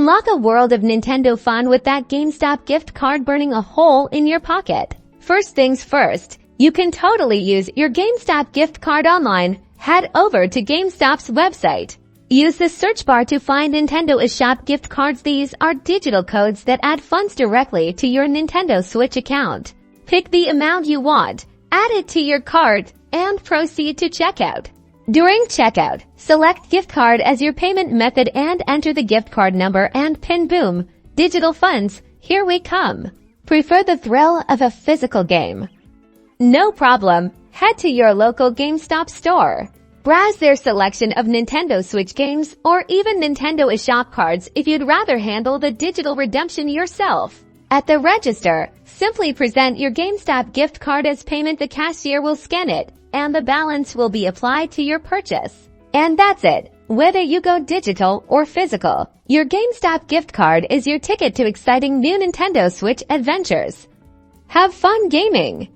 Unlock a world of Nintendo fun with that GameStop gift card burning a hole in your pocket. First things first, you can totally use your GameStop gift card online. Head over to GameStop's website. Use the search bar to find Nintendo eShop gift cards. These are digital codes that add funds directly to your Nintendo Switch account. Pick the amount you want, add it to your cart, and proceed to checkout. During checkout, select gift card as your payment method and enter the gift card number and PIN. Boom! Digital funds, here we come. Prefer the thrill of a physical game? No problem. Head to your local GameStop store. Browse their selection of Nintendo Switch games or even Nintendo eShop cards if you'd rather handle the digital redemption yourself. At the register, simply present your GameStop gift card as payment. The cashier will scan it, and the balance will be applied to your purchase. And that's it. Whether you go digital or physical, your GameStop gift card is your ticket to exciting new Nintendo Switch adventures. Have fun gaming!